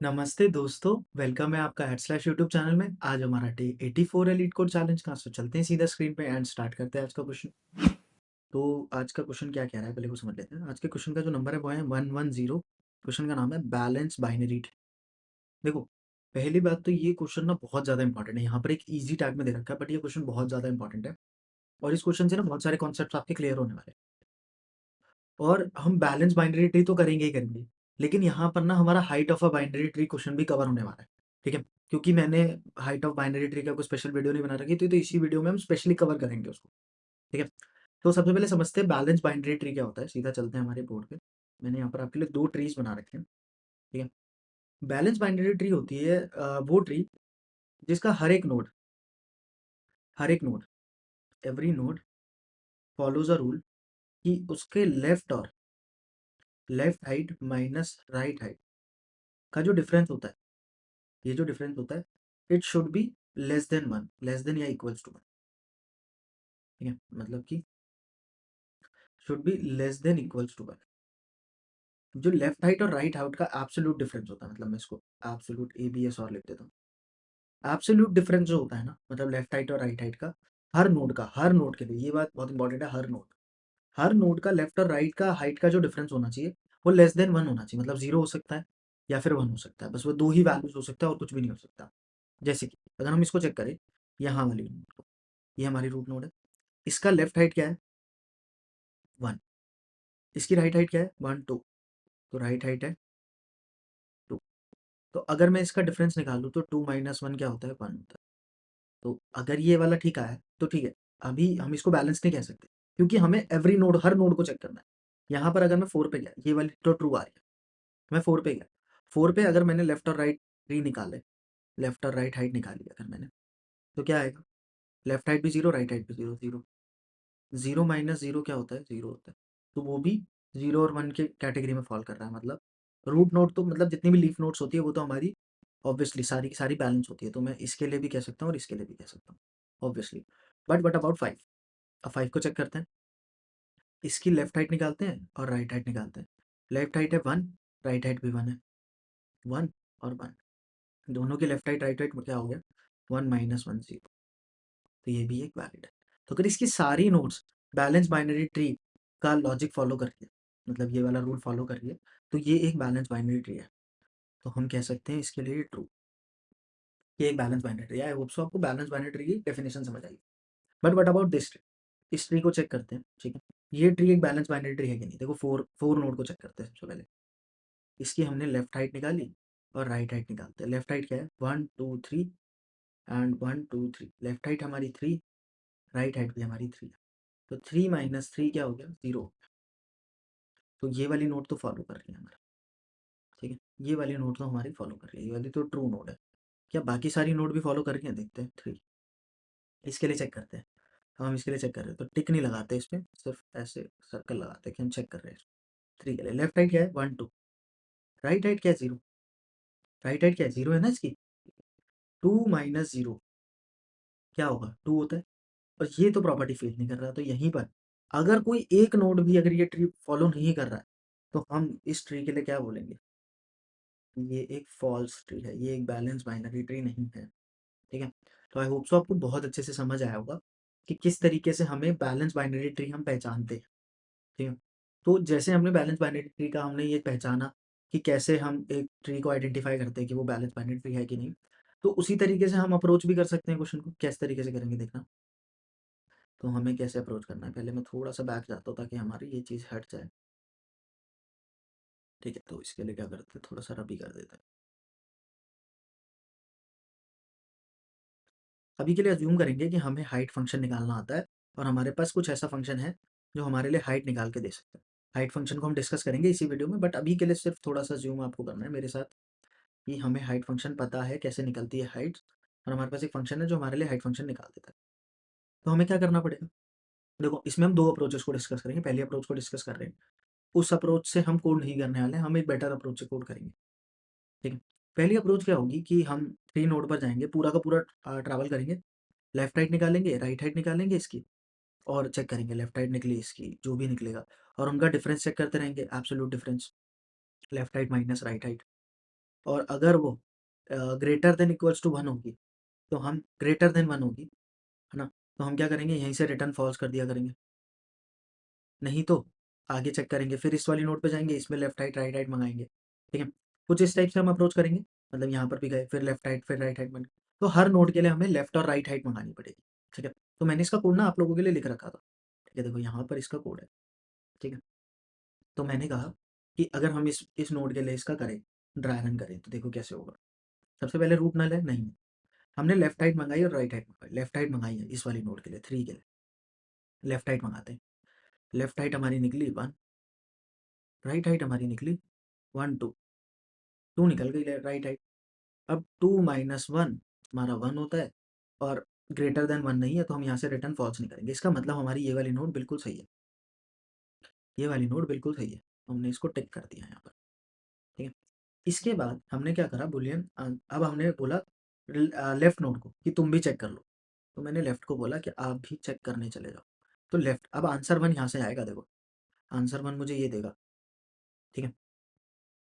नमस्ते दोस्तों, वेलकम है आपका @यूट्यूब चैनल में। आज हमारा डे 84 है लीड कोड चैलेंज का। सो चलते हैं सीधा स्क्रीन पे एंड स्टार्ट करते हैं आज का क्वेश्चन। तो आज का क्वेश्चन क्या कह रहा है पहले वो समझ लेते हैं। आज के क्वेश्चन का जो नंबर है वो है 110। क्वेश्चन का नाम है बैलेंस बाइनरी ट्री। देखो, पहली बात तो ये क्वेश्चन ना बहुत ज़्यादा इंपॉर्टेंट है। यहाँ पर एक ईजी टैग में दे रखा है बट ये क्वेश्चन बहुत ज़्यादा इंपॉर्टेंट है और इस क्वेश्चन से ना बहुत सारे कॉन्सेप्ट आपके क्लियर होने वाले हैं। और हम बैलेंस बाइनरी ट्री तो करेंगे ही करेंगे, लेकिन यहाँ पर ना हमारा height of a binary tree question भी कवर होने वाला है। ठीक है, क्योंकि मैंने हाइट ऑफ बाइनरी ट्री का कोई स्पेशल वीडियो नहीं बना रखी थी, तो इसी वीडियो में हम स्पेशली कवर करेंगे उसको। ठीक है, तो सबसे पहले समझते हैं बैलेंस बाइनरी ट्री क्या होता है। सीधा चलते हैं हमारे बोर्ड पे। मैंने यहाँ पर आपके लिए दो ट्रीज बना रखे हैं। ठीक है, बैलेंस बाइनरी ट्री होती है वो ट्री जिसका हर एक node every node follows a rule कि उसके left height minus right height का जो डिफरेंस होता है, ये जो डिफरेंस होता है, it should be less than one, less than या इक्वल्स टू वन। ठीक है, मतलब कि should be less than equals to one. जो लेफ्ट हाइट और राइट हाइट का एब्सोल्यूट डिफरेंस होता है, मतलब मैं इसको एब्सोल्यूट ABS और लिख देता हूँ। एब्सोल्यूट डिफरेंस जो होता है ना, मतलब लेफ्ट हाइट और राइट हाइट का, हर नोड के लिए ये बात बहुत इंपॉर्टेंट है। हर नोड का लेफ्ट और राइट का हाइट का जो डिफरेंस होना चाहिए वो लेस देन वन होना चाहिए। मतलब जीरो हो सकता है या फिर वन हो सकता है, बस वो दो ही वैल्यूज हो सकता है और कुछ भी नहीं हो सकता। जैसे कि अगर हम इसको चेक करें, यहाँ वाली नोड को, ये हमारी रूट नोड है। इसका लेफ्ट हाइट क्या है? वन। इसकी राइट हाइट क्या है? One two. तो राइट हाइट है टू। तो अगर मैं इसका डिफरेंस निकालूँ तो टू माइनस वन क्या होता है? वन होता है। तो अगर ये वाला ठीक आया तो ठीक है। अभी हम इसको बैलेंस नहीं कह सकते, क्योंकि हमें हर नोड को चेक करना है। यहाँ पर अगर मैं फोर पे गया, ये वाली तो ट्रू आ रही है। मैं फोर पे गया, फोर पे अगर मैंने लेफ्ट और राइट ट्री निकाले, लेफ्ट और राइट हाइट निकाली अगर मैंने, तो क्या आएगा? लेफ्ट हाइट भी जीरो, राइट हाइट भी zero. Zero zero minus zero क्या होता है? जीरो होता है। तो वो भी जीरो और वन के कैटेगरी में फॉल कर रहा है। मतलब रूट नोड तो मतलब जितनी भी लीफ नोड्स होती है वो तो हमारी ऑब्वियसली सारी की सारी बैलेंस होती है। तो मैं इसके लिए भी कह सकता हूँ और इसके लिए भी कह सकता हूँ obviously. But what about five? अब फाइव को चेक करते हैं। इसकी लेफ्ट हाइट निकालते हैं और राइट हाइट निकालते हैं। लेफ्ट हाइट है वन, राइट हाइट भी वन है। वन और वन, दोनों की लेफ्ट हाइट राइट हाइट क्या हो गया? One minus one, zero. तो ये भी एक वैलिड है। तो अगर इसकी सारी नोड्स बैलेंस बाइनरी ट्री का लॉजिक फॉलो कर रही है, मतलब ये वाला रूल फॉलो कर रही है, तो ये एक बैलेंस बाइनरी ट्री है। तो हम कह सकते हैं इसके लिए ट्रू, ये एक बैलेंस बाइनरी ट्री है। आई होप सो आपको बैलेंस बाइनरी ट्री की डेफिनेशन समझ आई। But what about this tree? इस ट्री को चेक करते हैं। ठीक है, ये ट्री एक बैलेंस बाइनरी ट्री है कि नहीं? देखो, फोर फोर नोड को चेक करते हैं सबसे पहले। इसकी हमने लेफ्ट हाइट निकाली और राइट हाइट निकालते हैं। लेफ्ट हाइट क्या है? One two three and one two three. Left height हमारी थ्री, राइट हाइट भी हमारी थ्री। तो थ्री माइनस थ्री क्या हो गया? जीरो। तो ये वाली नोट तो फॉलो कर रही है हमारा। ठीक है, ये वाली नोट तो हमारी फॉलो कर रही है, ये वाली तो ट्रू नोड है। क्या बाकी सारी नोट भी फॉलो कर रही हैं? देखते हैं। थ्री, इसके लिए चेक करते हैं। हम इसके लिए चेक कर रहे हैं तो टिक नहीं लगाते इस पर, सिर्फ ऐसे सर्कल लगाते हैं कि हम चेक कर रहे हैं। थ्री के लिए लेफ्ट हाइट क्या है? One two. राइट हाइट क्या है? जीरो। राइट हाइट क्या है? जीरो है ना इसकी। टू माइनस जीरो क्या होगा? टू होता है। और ये तो प्रॉपर्टी फेल नहीं कर रहा, तो यहीं पर अगर कोई एक नोड भी अगर ये ट्री फॉलो नहीं कर रहा है, तो हम इस ट्री के लिए क्या बोलेंगे? ये एक फॉल्स ट्री है, ये एक बैलेंस बाइनरी ट्री नहीं है। ठीक है, तो आई होप सो आपको बहुत अच्छे से समझ आया होगा कि किस तरीके से हमें बैलेंस बाइनरी ट्री हम पहचानते हैं। ठीक है, तो जैसे हमने बैलेंस बाइनरी ट्री का हमने ये पहचाना कि कैसे हम एक ट्री को आइडेंटिफाई करते हैं कि वो बैलेंस बाइनरी ट्री है कि नहीं, तो उसी तरीके से हम अप्रोच भी कर सकते हैं क्वेश्चन को। किस तरीके से करेंगे देखना। तो हमें कैसे अप्रोच करना है, पहले मैं थोड़ा सा बैक जाता हूँ ताकि हमारी ये चीज़ हट जाए। ठीक है, तो इसके लिए क्या करते हैं, थोड़ा सा रबी कर देते हैं। अभी के लिए अज्यूम करेंगे कि हमें हाइट फंक्शन निकालना आता है और हमारे पास कुछ ऐसा फंक्शन है जो हमारे लिए हाइट निकाल के दे सकता है। हाइट फंक्शन को हम डिस्कस करेंगे इसी वीडियो में, बट अभी के लिए सिर्फ थोड़ा सा अज्यूम आपको करना है मेरे साथ कि हमें हाइट फंक्शन पता है कैसे निकलती है हाइट, और हमारे पास एक फंक्शन है जो हमारे लिए हाइट फंक्शन निकाल देता है। तो हमें क्या करना पड़ेगा? देखो, इसमें हम दो अप्रोचेस को डिस्कस करेंगे। पहली अप्रोच को डिस्कस कर रहे हैं, उस अप्रोच से हम कोड नहीं करने वाले हैं, हम एक बेटर अप्रोच से कोड करेंगे। ठीक है, पहली अप्रोच क्या होगी कि हम थ्री नोड पर जाएंगे, पूरा का पूरा ट्रैवल करेंगे, लेफ्ट हाइट निकालेंगे, राइट हाइट निकालेंगे इसकी, और चेक करेंगे लेफ्ट हाइट निकली इसकी, जो भी निकलेगा, और उनका डिफरेंस चेक करते रहेंगे, absolute difference, left height minus right height. और अगर वो ग्रेटर देन इक्वल्स टू 1 होगी, तो हम ग्रेटर देन 1 होगी, है ना? तो हम क्या करेंगे, यहीं से रिटर्न फॉल्स कर दिया करेंगे। नहीं तो आगे चेक करेंगे, फिर इस वाली नोड पे जाएँगे, इसमें लेफ्ट राइट, राइट राइट मँगाएँगे, ठीक है? कुछ इस टाइप से हम अप्रोच करेंगे, मतलब यहाँ पर भी गए, फिर लेफ्ट राइट, फिर राइट राइट बन तो हर नोड के लिए हमें लेफ्ट और राइट राइट मँगानी पड़ेगी, ठीक है? तो मैंने इसका कोड ना आप लोगों के लिए लिख रखा था, ठीक है? देखो यहाँ पर इसका कोड है, ठीक है? तो मैंने कहा कि अगर हम इस नोड के लिए इसका करें, ड्राई रन करें, तो देखो कैसे होगा। सबसे पहले रूट नल है? नहीं। हमने लेफ्ट राइट मँगाई और राइट राइट मँगाई, लेफ्ट राइट मँगाई है इस वाली नोड के लिए, 3 के लिए, लेफ्ट राइट मँगाते हैं। लेफ्ट राइट हमारी निकली 1, राइट राइट हमारी निकली 1 2, 2 निकल गई राइट राइट। अब 2 माइनस 1 हमारा 1 होता है और ग्रेटर देन 1 नहीं है, तो हम यहाँ से रिटर्न फॉल्स नहीं करेंगे। इसका मतलब हमारी ये वाली नोड बिल्कुल सही है, ये वाली नोड बिल्कुल सही है। हमने इसको टिक कर दिया यहाँ पर, ठीक है? इसके बाद हमने क्या करा, बूलियन अब हमने बोला लेफ्ट नोड को कि तुम भी चेक कर लो। तो मैंने लेफ्ट को बोला कि आप भी चेक करने चले जाओ। तो लेफ्ट, अब आंसर 1 यहाँ से आएगा, देखो आंसर 1 मुझे ये देगा, ठीक है?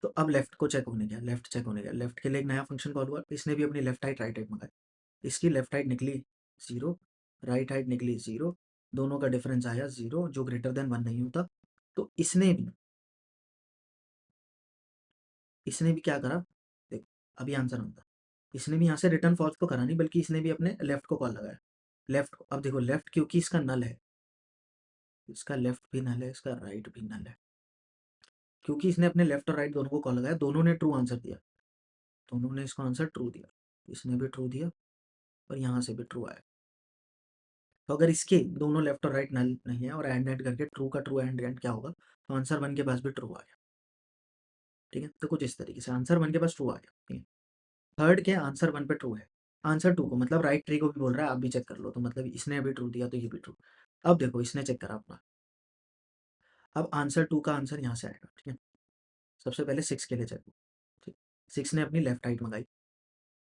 तो अब लेफ्ट को चेक होने गया, लेफ्ट चेक होने गया, लेफ्ट के लिए एक नया फंक्शन कॉल हुआ, इसने भी अपनी लेफ्ट राइट राइट राइट मंगाई। इसकी लेफ्ट राइट निकली 0, राइट राइट निकली 0, दोनों का डिफरेंस आया 0 जो ग्रेटर देन 1 नहीं होता। तो इसने भी क्या करा, देखो अभी आंसर होता, इसने भी यहाँ से रिटर्न फॉल्स तो करा नहीं, बल्कि इसने भी अपने लेफ्ट को कॉल लगाया। लेफ्ट को, अब देखो लेफ्ट क्योंकि इसका नल है, इसका लेफ्ट भी नल है, इसका राइट भी नल है, क्योंकि इसने अपने लेफ्ट और राइट दोनों को कॉल लगाया, दोनों ने ट्रू आंसर दिया, दोनों ने इसको आंसर ट्रू दिया, इसने भी ट्रू दिया और यहाँ से भी ट्रू आया। तो अगर इसके दोनों लेफ्ट और राइट नल नहीं है और एंड एंड करके ट्रू का ट्रू एंड एंड क्या होगा, तो आंसर 1 के पास भी ट्रू आ गया, ठीक है? तो कुछ इस तरीके से आंसर 1 के पास ट्रू आ गया, ठीक है? थर्ड के आंसर 1 पे ट्रू है, आंसर 2 को मतलब राइट ट्री को भी बोल रहा है आप भी चेक कर लो, तो मतलब इसने अभी ट्रू दिया तो ये भी ट्रू। अब देखो इसने चेक करा अपना, अब आंसर 2 का आंसर यहाँ से आएगा, ठीक है? सबसे पहले 6 के लिए चेक, ठीक, 6 ने अपनी लेफ्ट हाइट मंगाई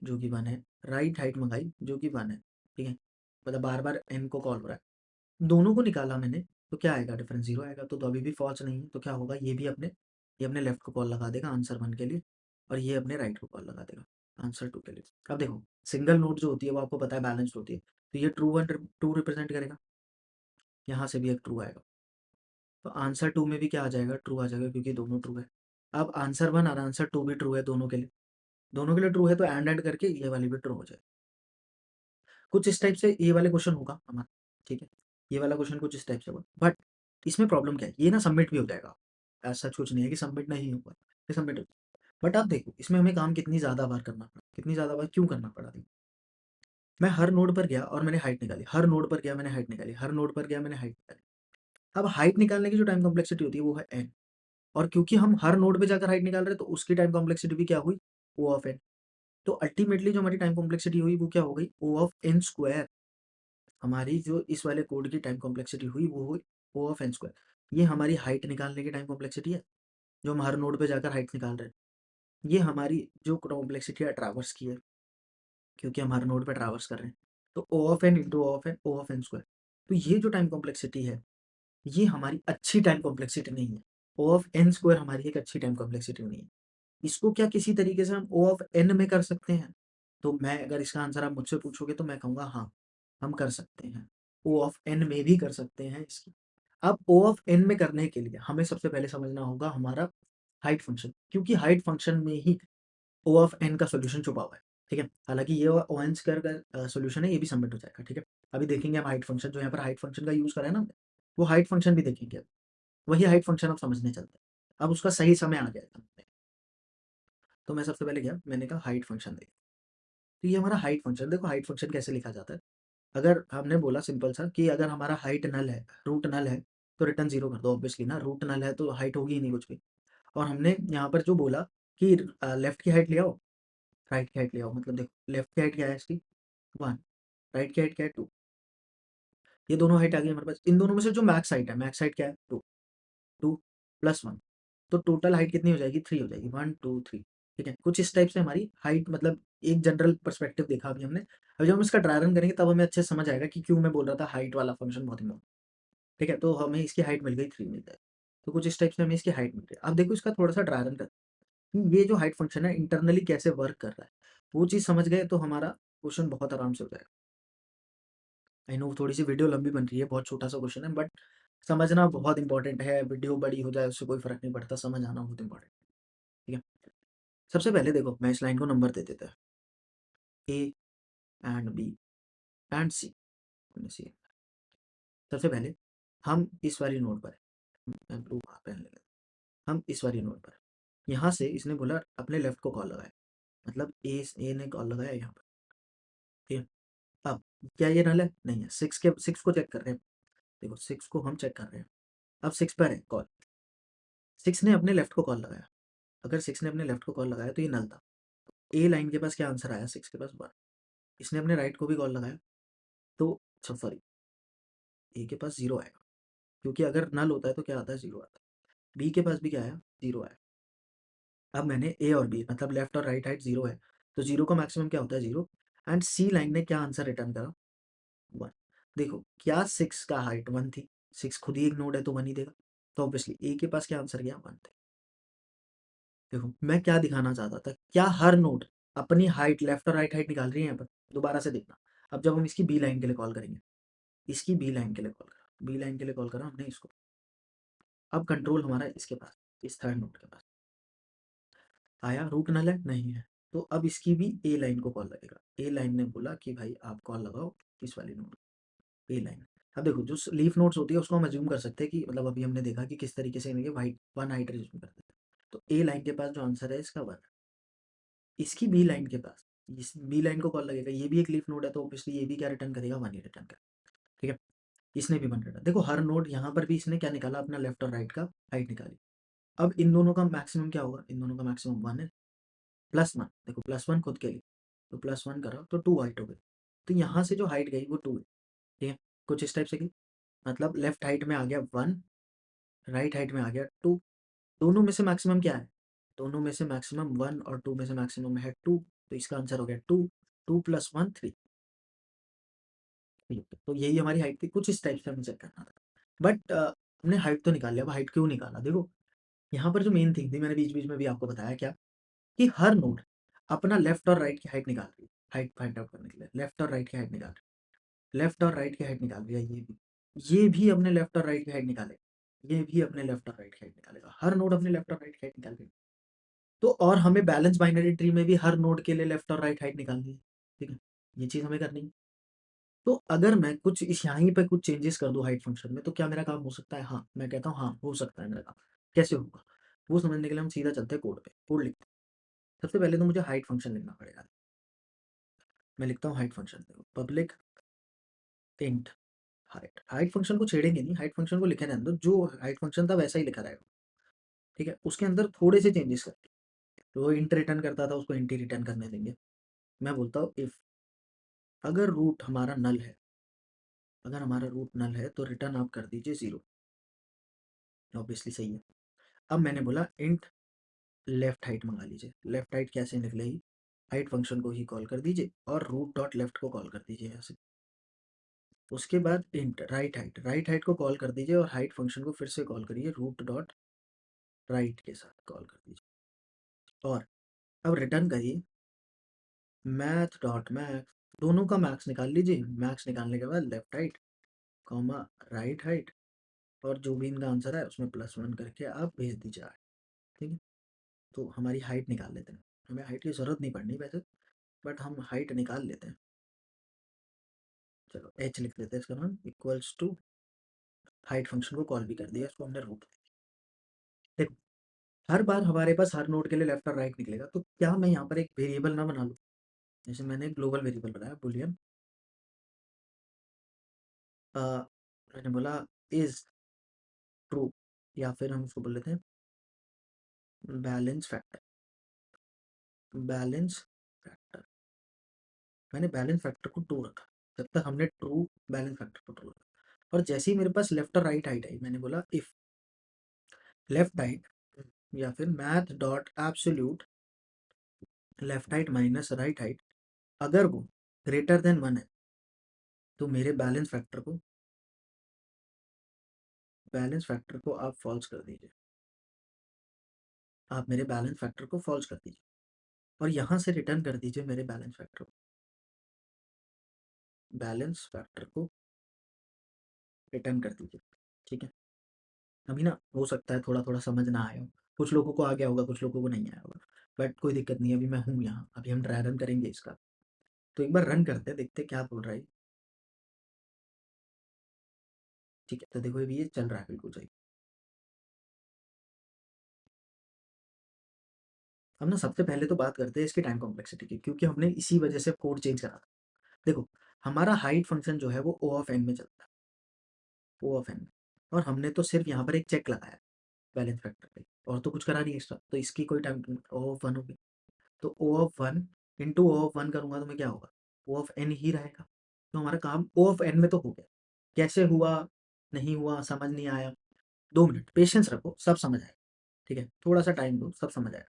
जो कि 1 है, राइट हाइट मंगाई जो कि 1 है, ठीक है? मतलब बार बार एन को कॉल हो रहा है, दोनों को निकाला मैंने, तो क्या आएगा, डिफरेंस 0 आएगा, तो अभी भी फॉल्स नहीं है, तो क्या होगा, ये अपने लेफ्ट को कॉल लगा देगा आंसर 1 के लिए और ये अपने राइट को कॉल लगा देगा आंसर 2 के लिए। अब देखो सिंगल नोट जो होती है वो आपको पता है बैलेंस्ड होती है, तो ये ट्रू रिप्रेजेंट करेगा, यहाँ से भी एक ट्रू आएगा, तो आंसर 2 में भी क्या आ जाएगा, ट्रू आ जाएगा क्योंकि दोनों ट्रू है। अब आंसर 1 और आंसर 2 भी ट्रू है, दोनों के लिए ट्रू है, तो एंड करके ये वाली भी ट्रू हो जाए। कुछ इस टाइप से ये वाले क्वेश्चन होगा हमारा, ठीक है? ये वाला क्वेश्चन कुछ इस टाइप से होगा, बट इसमें प्रॉब्लम क्या है, ये ना सबमिट भी हो जाएगा, ऐसा कुछ नहीं है कि सबमिट नहीं होगा, ये सबमिट हो, बट आप देखो इसमें हमें काम कितनी ज़्यादा बार करना पड़ा, कितनी ज़्यादा बार क्यों करना पड़ा, देखो मैं हर नोड पर गया और मैंने हाइट निकाली, हर नोड पर गया मैंने हाइट निकाली, हर नोड पर गया मैंने हाइट निकाली। अब हाइट निकालने की जो टाइम कॉम्प्लेक्सिटी होती है वो है एन, और क्योंकि हम हर नोड पे जाकर हाइट निकाल रहे हैं तो उसकी टाइम कॉम्प्लेक्सिटी भी क्या हुई, ओ ऑफ एन। तो अल्टीमेटली जो हमारी टाइम कॉम्प्लेक्सिटी हुई वो क्या हो गई, ओ ऑफ एन स्क्वायर। हमारी जो इस वाले कोड की टाइम कॉम्प्लेक्सिटी हुई वो हुई ओ ऑफ एन स्क्वायर। ये हमारी हाइट निकालने की टाइम कॉम्प्लेक्सिटी है, जो हम हर नोड पे जाकर हाइट निकाल रहे हैं। ये हमारी जो कॉम्प्लेक्सिटी है ट्रैवर्स की है, क्योंकि हम हर नोड पे ट्रैवर्स कर रहे हैं। तो O of n into O of n square, तो ये जो टाइम कॉम्प्लेक्सिटी है ये हमारी अच्छी टाइम कॉम्प्लेक्सिटी नहीं है। ओ ऑफ एन स्क्वायर हमारी एक अच्छी टाइम कॉम्प्लेक्सिटी नहीं है। इसको क्या किसी तरीके से हम ओ ऑफ एन में कर सकते हैं, तो मैं अगर इसका आंसर आप मुझसे पूछोगे तो मैं कहूँगा हाँ, हम कर सकते हैं, ओ ऑफ एन में भी कर सकते हैं इसकी। अब ओ ऑफ एन में करने के लिए हमें सबसे पहले समझना होगा हमारा हाइट फंक्शन, क्योंकि हाइट फंक्शन में ही ओ ऑफ एन का सोल्यूशन छुपा हुआ है, ठीक है? हालांकि ये ओ एन स्क्वायर का सोल्यूशन है, ये भी सबमिट हो जाएगा, ठीक है? अभी देखेंगे हम हाइट फंक्शन, जो यहाँ पर हाइट फंक्शन का यूज करा है ना, वो हाइट फंक्शन भी देखेंगे अब। वही हाइट फंक्शन अब समझने चलते हैं, अब उसका सही समय आ गया है। तो मैं सबसे पहले गया, मैंने कहा हाइट फंक्शन देखो, तो ये हमारा हाइट फंक्शन, देखो हाइट फंक्शन कैसे लिखा जाता है। अगर हमने बोला सिंपल सा कि अगर हमारा हाइट नल है, रूट नल है, तो रिटर्न 0 कर दो, ऑब्वियसली ना, रूट नल है तो हाइट होगी ही नहीं कुछ भी। और हमने यहाँ पर जो बोला कि लेफ्ट की हाइट ले आओ, राइट की हाइट ले आओ, मतलब देखो लेफ्ट की हाइट क्या है इसकी 1, राइट की हाइट क्या है 2, ये दोनों हाइट आ गई हमारे पास। इन दोनों में से जो मैक्स हाइट है, मैक्स हाइट क्या है 2, 2 प्लस 1, तो टोटल हाइट कितनी हो जाएगी, 3 हो जाएगी, 1 2 3, ठीक है? कुछ इस टाइप से हमारी हाइट, मतलब एक जनरल पर्सपेक्टिव देखा अभी हमने। अभी जब हम इसका ड्राई रन करेंगे तब हमें अच्छे से समझ आएगा कि क्यों मैं बोल रहा था हाइट वाला फंक्शन बहुत इंपॉर्टेंट, ठीक है? तो हमें इसकी हाइट मिल गई 3 मिल जाए, तो कुछ इस टाइप से हमें इसकी हाइट मिल गई। अब देखो इसका थोड़ा सा ड्राई रन कर, कि ये जो हाइट फंक्शन है इंटरनली कैसे वर्क कर रहा है, वो चीज़ समझ गए तो हमारा क्वेश्चन बहुत आराम से हो जाएगा। आई नो थोड़ी सी वीडियो लंबी बन रही है, बहुत छोटा सा क्वेश्चन है, बट समझना बहुत इंपॉर्टेंट है। वीडियो बड़ी हो जाए उससे कोई फर्क नहीं पड़ता, समझ आना बहुत इंपॉर्टेंट। ठीक है, सबसे पहले देखो मैं इस लाइन को नंबर दे देता है, ए एंड बी एंड सी। सी सबसे पहले हम इस वाली नोड पर मैं ब्लू पेन ले लेता हूं। हम इस वाली नोड पर यहाँ से इसने बोला अपने लेफ्ट को कॉल लगाया, मतलब ए ने कॉल लगाया यहाँ पर। ठीक है, अब क्या ये नल है? नहीं है। सिक्स को चेक कर रहे हैं। देखो सिक्स को हम चेक कर रहे हैं, अब सिक्स पर है कॉल, सिक्स ने अपने लेफ्ट को कॉल लगाया। अगर सिक्स ने अपने लेफ्ट को कॉल लगाया तो ये नल था। ए लाइन के पास क्या आंसर आया? सिक्स के पास वन। इसने अपने राइट को भी कॉल लगाया तो सॉरी ए के पास जीरो आएगा, क्योंकि अगर नल होता है तो क्या आता है? जीरो आता है। बी के पास भी क्या आया? जीरो आया। अब मैंने ए और बी मतलब लेफ्ट और राइट हाइट जीरो है, तो जीरो का मैक्सिमम क्या होता है? जीरो। एंड सी लाइन ने क्या आंसर रिटर्न करा? वन। देखो क्या सिक्स का हाइट वन थी, सिक्स खुद ही एक नोड है तो वन ही देगा, तो ऑब्वियसली ए के पास क्या आंसर गया? वन थे। देखो मैं क्या दिखाना चाहता था, क्या हर नोड अपनी हाइट लेफ्ट और राइट हाइट निकाल रही है यहाँ पर? दोबारा से देखना। अब जब हम इसकी बी लाइन के लिए कॉल करेंगे, इसकी बी लाइन के लिए कॉल करा, बी लाइन के लिए कॉल करा हमने इसको। अब कंट्रोल हमारा इसके पास, इस थर्ड नोड के पास आया। रूट नल है? नहीं है। तो अब इसकी भी ए लाइन को कॉल लगेगा। ए लाइन ने बोला कि भाई आप कॉल लगाओ इस वाली नोड, ए लाइन। अब देखो जो लीफ नोड्स होती है उसको हम अज्यूम कर सकते हैं कि मतलब अभी हमने देखा कि किस तरीके से इनके वाइट वन हाइट अज्यूम करते हैं। तो ए लाइन के पास जो आंसर है इसका वन। इसकी बी लाइन के पास इस बी लाइन को कॉल लगेगा, ये भी एक लीफ नोड है तो ऑब्वियसली ये भी क्या रिटर्न करेगा? वन ही रिटर्न करेगा। ठीक है, इसने भी वन रिटर्न। देखो हर नोड यहाँ पर भी इसने क्या निकाला? अपना लेफ्ट और राइट का हाइट निकाली। अब इन दोनों का मैक्सिमम क्या होगा? इन दोनों का मैक्सिमम वन है, प्लस वन। देखो प्लस वन खुद के लिए, तो प्लस वन करा तो टू हाइट हो गई। तो यहाँ से जो हाइट गई वो टू है। ठीक है, कुछ इस टाइप से की, मतलब लेफ्ट हाइट में आ गया वन, राइट हाइट में आ गया टू। दोनों में से मैक्सिमम क्या है? दोनों में से मैक्सिमम वन और टू में से मैक्सिमम है टू, तो इसका आंसर हो गया two. Two plus one three. तो यही हमारी हाइट थी, कुछ इस टाइप से हमें चेक करना था। बट हमने हाइट तो निकाल लिया। अब हाइट क्यों निकाला? देखो यहाँ पर जो मेन थिंग थी, मैंने बीच बीच में भी आपको बताया क्या, कि हर नोड अपना लेफ्ट और राइट की हाइट निकाल रही है। हाइट फाइंड आउट करने के लिए लेफ्ट और राइट की हाइट निकाल रही है, लेफ्ट और राइट की हाइट निकाल रही है। ये भी अपने लेफ्ट और राइट की हाइट निकाले, ये भी अपने लेफ्ट और राइट की हाइट निकालेगा। हर नोड अपने लेफ्ट और राइट की हाइट निकाल रही है। तो और हमें बैलेंस बाइनरी ट्री में भी हर नोड के लिए लेफ्ट और राइट हाइट निकालनी है। ठीक है, ये चीज़ हमें करनी है। तो अगर मैं कुछ इस यहाँ पे कुछ चेंजेस कर दूँ हाइट फंक्शन में तो क्या मेरा काम हो सकता है? हाँ, मैं कहता हूँ हाँ हो सकता है मेरा काम। कैसे होगा वो समझने के लिए हम सीधा चलते हैं कोड पे। कोड लिखते हैं। सबसे पहले तो मुझे हाइट फंक्शन लिखना पड़ेगा। मैं लिखता हूँ हाइट फंक्शन, देखो public int height. Height function को छेड़ेंगे नहीं, हाइट फंक्शन को लिखे रहने दो, जो हाइट फंक्शन था वैसा ही लिखा रहेगा। ठीक है, उसके अंदर थोड़े से चेंजेस करते हैं। तो वो इंट रिटर्न करता था उसको इंट ही रिटर्न करने देंगे। मैं बोलता हूँ इफ अगर रूट हमारा नल है, अगर हमारा रूट नल है तो रिटर्न आप कर दीजिए जीरो। ऑब्वियसली सही है। अब मैंने बोला इंट लेफ्ट हाइट मंगा लीजिए। लेफ्ट हाइट कैसे निकलेगी? हाइट फंक्शन को ही कॉल कर दीजिए और रूट डॉट लेफ्ट को कॉल कर दीजिए यहाँ से। उसके बाद int right height, right height को कॉल कर दीजिए और हाइट फंक्शन को फिर से कॉल करिए, रूट डॉट राइट के साथ कॉल कर दीजिए। और अब रिटर्न करिए मैथ डॉट मैक्स। दोनों का मैक्स निकाल लीजिए। मैक्स निकालने के बाद left height comma right height, और जो भी इनका आंसर है उसमें प्लस वन करके आप भेज दीजिए। ठीक है, तो हमारी हाइट निकाल लेते हैं। हमें हाइट की ज़रूरत नहीं पड़नी वैसे, बट हम हाइट निकाल लेते हैं। चलो एच लिख देते हैं इसका नाम, इक्वल्स टू हाइट फंक्शन को कॉल भी कर दिया, इसको हमने रूट। देखो हर बार हमारे पास हर नोड के लिए लेफ्ट और राइट निकलेगा, तो क्या मैं यहाँ पर एक वेरिएबल ना बना लूँ? जैसे मैंने एक ग्लोबल वेरिएबल बनाया बुलियन, मैंने बोला इज ट्रू, या फिर हम उसको बोल लेते हैं बैलेंस फैक्टर। बैलेंस फैक्टर, मैंने बैलेंस फैक्टर को ट्रू रखा। जब तक हमने ट्रू बैलेंस फैक्टर को ट्रू रखा, और जैसे ही मेरे पास लेफ्ट और राइट हाइट आई मैंने बोला इफ लेफ्ट हाइट या फिर math dot absolute left height minus right height, अगर वो ग्रेटर देन वन है तो मेरे बैलेंस फैक्टर को आप फॉल्स कर दीजिए। आप मेरे बैलेंस फैक्टर को फॉल्स कर दीजिए और यहाँ से रिटर्न कर दीजिए मेरे बैलेंस फैक्टर को रिटर्न कर दीजिए। ठीक है, अभी ना हो सकता है थोड़ा थोड़ा समझ ना आया हो, कुछ लोगों को आ गया होगा, कुछ लोगों को नहीं आया होगा, बट कोई दिक्कत नहीं है, अभी मैं हूँ यहाँ, अभी हम ट्राई रन करेंगे इसका। तो एक बार रन करते हैं, देखते हैं क्या बोल रहा है। ठीक है, तो देखो अभी ये चल रहा है बिल्कुल सही। हम ना सबसे पहले तो बात करते हैं इसकी टाइम कॉम्प्लेक्सिटी की, क्योंकि हमने इसी वजह से कोड चेंज करा था। देखो, हमारा हाइट फंक्शन जो है वो ओ ऑफ एन में चलता है, ओ ऑफ एन। और हमने तो सिर्फ यहाँ पर एक चेक लगाया बैलेंस फैक्टर पे, और तो कुछ करा नहीं एक्स्ट्रा, तो इसकी कोई टाइम ओ ऑफ वन होगी। तो O of one into O of one करूंगा तो मैं क्या होगा, ओ ऑफ एन ही रहेगा। तो हमारा काम ओ ऑफ एन में तो हो गया। कैसे हुआ, नहीं हुआ, समझ नहीं आया, 2 मिनट पेशेंस रखो, सब समझ आएगा। ठीक है, थोड़ा सा टाइम दो, सब समझ आएगा।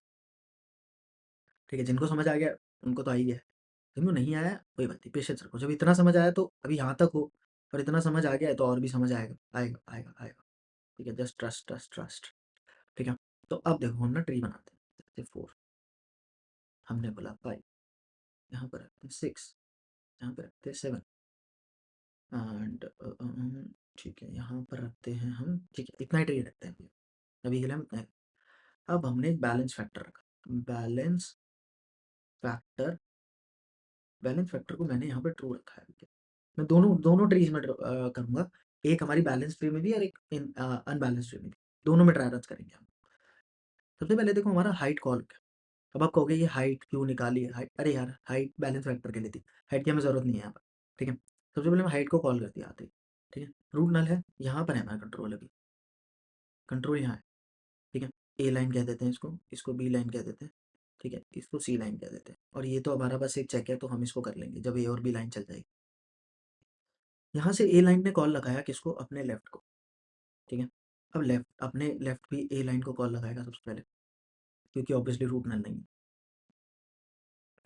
ठीक है, जिनको समझ आ गया उनको तो आ ही गया, जिनको नहीं आया कोई बात नहीं, पेशेंस रखो। जब इतना समझ आया तो अभी यहाँ तक हो, और इतना समझ आ गया है तो और भी समझ आएगा, आएगा आएगा आएगा। ठीक है, जस्ट ट्रस्ट ट्रस्ट ट्रस्ट। ठीक है, तो अब देखो हम ना ट्री बनाते हैं। जैसे 4, हमने बोला 5, यहाँ पर रखते हैं 6, यहाँ पर रखते हैं 7, एंड ठीक है यहाँ पर रखते हैं हम। ठीक है, इतना ही ट्री रखते हैं अभी के लिए हम इतना ही। अब हमने एक बैलेंस फैक्टर रखा, फैक्टर बैलेंस फैक्टर को मैंने यहाँ पर ट्रू रखा है। ठीक है, मैं दोनों दोनों ट्रीज में करूंगा, एक हमारी बैलेंस ट्री में भी और एक अनबैलेंस ट्री में भी, दोनों में ट्राई रन करेंगे हम। सबसे पहले देखो हमारा हाइट कॉल क्या। अब आप कहोगे ये हाइट क्यों निकाली है, हाइट, अरे यार हाइट बैलेंस फैक्टर के लिए थी, हाइट की हमें जरूरत नहीं है यहाँ पर। ठीक है, सबसे पहले मैं हाइट को कॉल कर दिया आते ही। ठीक है, रूट नल है, यहाँ पर है हमारा कंट्रोल, अभी कंट्रोल यहाँ है। ठीक है, ए लाइन कह देते हैं इसको, इसको बी लाइन कह देते हैं। ठीक है, इसको सी लाइन कह देते हैं, और ये तो हमारा बस एक चेक है, तो हम इसको कर लेंगे जब ए और बी लाइन चल जाएगी। यहाँ से ए लाइन ने कॉल लगाया किसको, अपने लेफ्ट को। ठीक है, अब लेफ्ट, अपने लेफ्ट भी ए लाइन को कॉल लगाएगा सबसे पहले, क्योंकि ऑब्वियसली रूट नल नहीं है,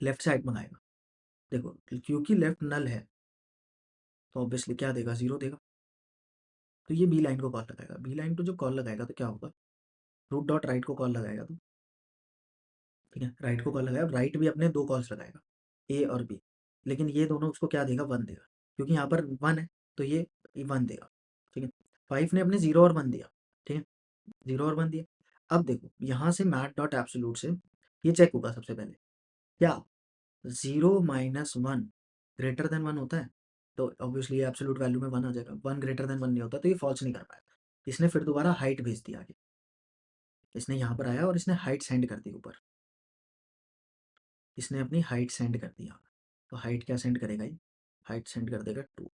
लेफ्ट साइड मंगाएगा। देखो क्योंकि लेफ्ट नल है तो ऑब्वियसली क्या देगा, जीरो देगा। तो ये बी लाइन को कॉल लगाएगा, बी लाइन को जो कॉल लगाएगा तो क्या होगा, रूट डॉट राइट को कॉल लगाएगा। तो ठीक है, राइट को कॉल लगाएगा, राइट भी अपने दो कॉल्स लगाएगा, ए और बी, लेकिन ये दोनों उसको क्या देगा, वन देगा, क्योंकि यहाँ पर वन है तो ये वन देगा। ठीक है, 5 ने अपने जीरो और वन दिया। ठीक है, जीरो और वन दिया। अब देखो यहाँ से मैट डॉट एब्सोल्यूट से ये चेक होगा सबसे पहले, क्या zero minus one greater than one होता है, तो ऑब्वियसली एब्सोल्यूट वैल्यू में वन आ जाएगा। वन ग्रेटर देन वन नहीं होता तो ये फॉल्स नहीं कर पाएगा। इसने फिर दोबारा हाइट भेज दिया आगे, इसने यहाँ पर आया और इसने हाइट सेंड कर दी ऊपर, इसने अपनी हाइट सेंड कर दिया। तो हाइट क्या सेंड करेगा ये, हाइट सेंड कर देगा 2,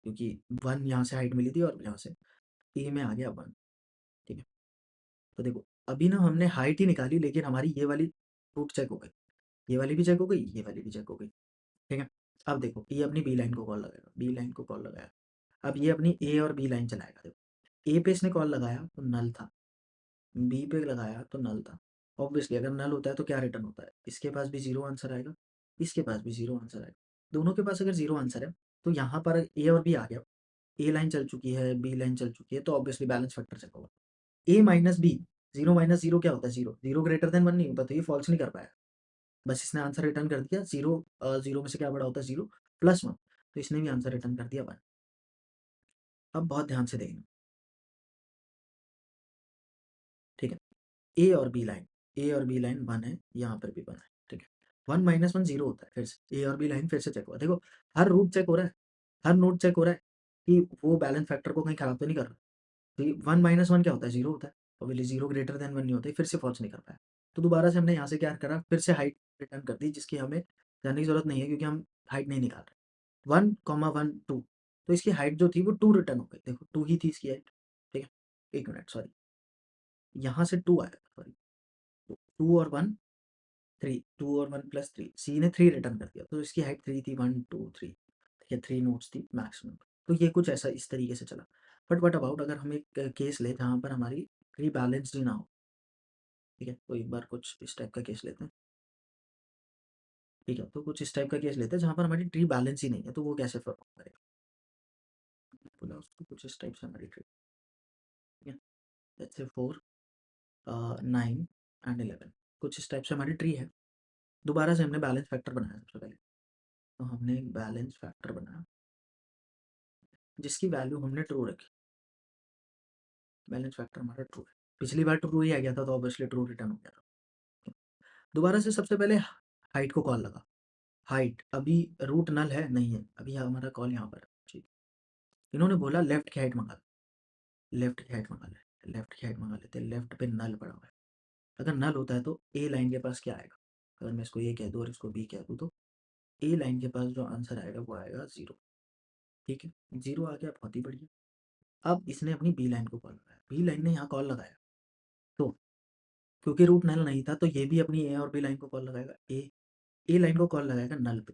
क्योंकि वन यहाँ से हाइट मिली थी और यहाँ से ए में आ गया वन। ठीक है, तो देखो अभी ना हमने हाइट ही निकाली, लेकिन हमारी ये वाली रूट चेक हो गई, ये वाली भी चेक हो गई, ये वाली भी चेक हो गई। ठीक है, अब देखो ये अपनी बी लाइन को कॉल लगाएगा, बी लाइन को कॉल लगाया, अब ये अपनी ए और बी लाइन चलाएगा। देखो ए पे इसने कॉल लगाया तो नल था, बी पे लगाया तो नल था। ऑब्वियसली अगर नल होता है तो क्या रिटर्न होता है, इसके पास भी जीरो आंसर आएगा, इसके पास भी जीरो आंसर आएगा। दोनों के पास अगर जीरो आंसर है तो यहाँ पर ए और बी आ गया, ए लाइन चल चुकी है, बी लाइन चल चुकी है, तो ऑब्वियसली बैलेंस फैक्टर चेक होगा। A minus B, zero minus zero क्या होता है, zero, zero greater than one नहीं होता, तो ये फॉल्स नहीं कर पाया, बस इसने आंसर रिटर्न कर दिया जीरो। जीरो में से क्या बड़ा होता है, जीरो प्लस वन, तो इसने भी आंसर रिटर्न कर दिया वन। अब बहुत ध्यान से देखना। ठीक है, ए और बी लाइन, ए और बी लाइन वन है, यहाँ पर भी वन है। ठीक है, वन माइनस वन जीरो होता है, फिर से ए और बी लाइन फिर से चेक हुआ। देखो हर रूट चेक हो रहा है, हर नोट चेक हो रहा है कि वो बैलेंस फैक्टर को कहीं खराब तो नहीं कर रहा। तो वन माइनस वन क्या होता है, जीरो होता है, obviously zero greater than one नहीं होता, फिर से फॉल्स नहीं कर पाया। तो दोबारा से हमने यहाँ से क्या करा, फिर से हाइट रिटर्न कर दी, जिसकी हमें जानने की जरूरत नहीं है, क्योंकि हम हाइट नहीं निकाल रहे। वन कॉमा वन टू, तो इसकी हाइट जो थी वो टू रिटर्न हो गई, देखो टू ही थी इसकी हाइट। ठीक है, एक मिनट सॉरी, यहाँ से टू आया, सॉरी, टू और वन थ्री, टू और वन प्लस थ्री, सी ने थ्री रिटर्न कर दिया, तो इसकी हाइट थ्री थी, वन टू थ्री। ठीक है, थ्री नोट्स थी मैक्सिमम। तो ये कुछ ऐसा इस तरीके से चला। बट वट अबाउट अगर हम एक केस ले जहाँ पर हमारी ट्री बैलेंस्ड ही ना हो। ठीक है, तो एक बार कुछ इस टाइप का केस लेते हैं। ठीक है, तो कुछ इस टाइप का केस लेते हैं जहाँ पर हमारी ट्री बैलेंस ही नहीं है, तो वो कैसे परफॉर्म करेगा, बोला उसको कुछ इस टाइप से हमारी ट्री। ठीक है, let's say 4, 9 एंड 11। कुछ इस टाइप से हमारी ट्री है। दोबारा से हमने बैलेंस फैक्टर बनाया सबसे पहले। तो हमने एक बैलेंस फैक्टर बनाया जिसकी वैल्यू हमने ट्रू रखी। बैलेंस फैक्टर हमारा ट्रू है। पिछली बार ट्रू ही आ गया था तो ऑब्वियसली ट्रू रिटर्न हो गया था। दोबारा से सबसे पहले हाइट को कॉल लगा। हाइट अभी रूट नल है नहीं है, अभी हमारा कॉल यहाँ पर है। ठीक, इन्होंने बोला लेफ्ट की हाइट मंगा ले, लेफ्ट की हाइट मंगा ले, लेफ्ट की हाइट मंगा लेते। लेफ्ट पे नल पड़ा हुआ है। अगर नल होता है तो ए लाइन के पास क्या आएगा? अगर मैं इसको ए कह दूँ और इसको बी कह दूँ तो ए लाइन के पास जो आंसर आएगा वो आएगा 0। ठीक है, 0 आ गया, बहुत ही बढ़िया। अब इसने अपनी बी लाइन को कॉल लगाया, बी लाइन ने यहाँ कॉल लगाया तो क्योंकि रूट नल नहीं था तो ये भी अपनी ए और बी लाइन को कॉल लगाएगा। ए लाइन को कॉल लगाएगा नल पे,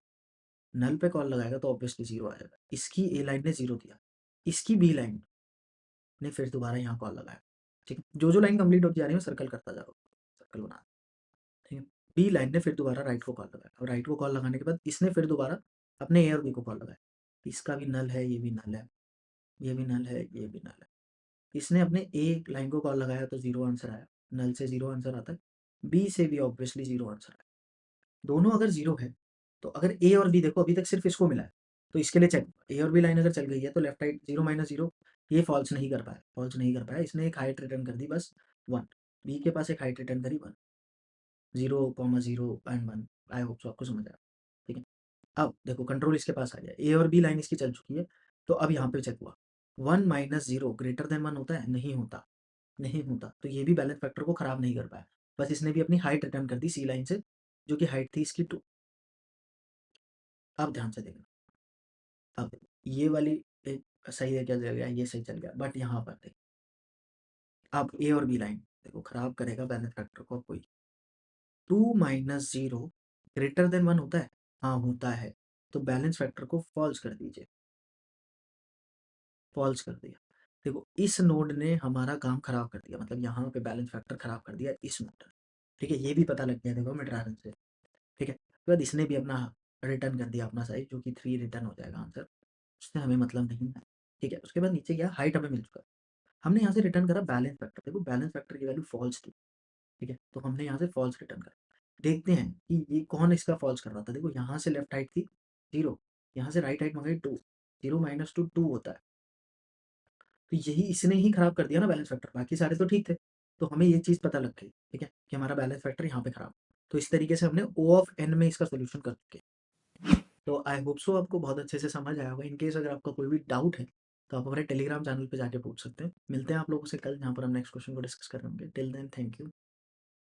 नल पे कॉल लगाएगा तो ऑब्वियसली 0 आ जाएगा। इसकी ए लाइन ने 0 दिया, इसकी बी लाइन ने फिर दोबारा यहाँ कॉल लगाया। ठीक है, जो जो लाइन कंप्लीट होती जा रही है सर्कल करता जा रहा हूँ, सर्कल बना। ठीक है, बी लाइन ने फिर दोबारा राइट को कॉल लगाया और राइट को कॉल लगाने के बाद इसने फिर दोबारा अपने ए और बी को कॉल लगाया। इसका भी नल है, ये भी नल है, ये भी नल है, ये भी नल है। इसने अपने ए लाइन को कॉल लगाया तो 0 आंसर आया, नल से 0 आंसर आता है। बी से भी ऑब्वियसली 0 आंसर आया। दोनों अगर 0 है तो अगर ए और बी, देखो अभी तक सिर्फ इसको मिला है तो इसके लिए चेक, ए और बी लाइन अगर चल गई है तो लेफ्ट राइट 0 माइनस 0, ये फॉल्स नहीं कर पाया, फॉल्स नहीं कर पाया। इसने एक हाइट रिटर्न कर दी बस 1। बी के पास एक हाइट रिटर्न करी 1, 0,0 एंड 1। आई होप सो आपको समझ आया। ठीक है, अब देखो कंट्रोल इसके पास आ गया, ए और बी लाइन इसकी चल चुकी है तो अब यहाँ पे चेक हुआ 1 माइनस 0 ग्रेटर देन 1 होता है? नहीं होता, नहीं होता। तो ये भी बैलेंस फैक्टर को खराब नहीं कर पाया, बस इसने भी अपनी हाइट रिटर्न कर दी सी लाइन से, जो कि हाइट थी इसकी 2। अब ध्यान से देखना, अब ये वाली एक सही है क्या चल गया, ये सही चल गया, बट यहाँ पर देख, अब ए और बी लाइन देखो खराब करेगा बैलेंस फैक्टर को कोई। 2 माइनस 0 ग्रेटर देन 1 होता है? हाँ होता है, तो बैलेंस फैक्टर को फॉल्स कर दीजिए, फॉल्स कर दिया। देखो इस नोड ने हमारा काम खराब कर दिया, मतलब यहाँ पे बैलेंस फैक्टर खराब कर दिया इस नोड ने। ठीक है, ये भी पता लग गया देखो मिडरारन से। ठीक है, उसके बाद इसने भी अपना रिटर्न कर दिया अपना साइज, जो कि 3 रिटर्न हो जाएगा आंसर, उससे हमें मतलब नहीं है। ठीक है, उसके बाद नीचे गया, हाइट हमें मिल चुका है। हमने यहाँ से रिटर्न करा बैलेंस फैक्टर, देखो बैलेंस फैक्टर की वैल्यू फॉल्स थी। ठीक है, तो हमने यहाँ से फॉल्स रिटर्न करा। देखते हैं कि ये कौन इसका फॉल्स कर रहा था। देखो यहाँ से लेफ्ट हाइट थी 0, यहाँ से राइट हाइट मंगाई 2, 0 माइनस 2 2 होता है। तो यही इसने ही खराब कर दिया ना बैलेंस फैक्टर, बाकी सारे तो ठीक थे। तो हमें ये चीज़ पता लग गई, ठीक है, कि हमारा बैलेंस फैक्टर यहाँ पे खराब। तो इस तरीके से हमने ओ ऑफ एन में इसका सोल्यूशन कर चुके। तो आई होप सो आपको बहुत अच्छे से समझ आया होगा। इन केस अगर आपका कोई भी डाउट है तो आप हमारे टेलीग्राम चैनल पे जाके पूछ सकते हैं। मिलते हैं आप लोगों से कल, जहाँ पर हम नेक्स्ट क्वेश्चन को डिस्कस कर रहे होंगे। Till then thank you.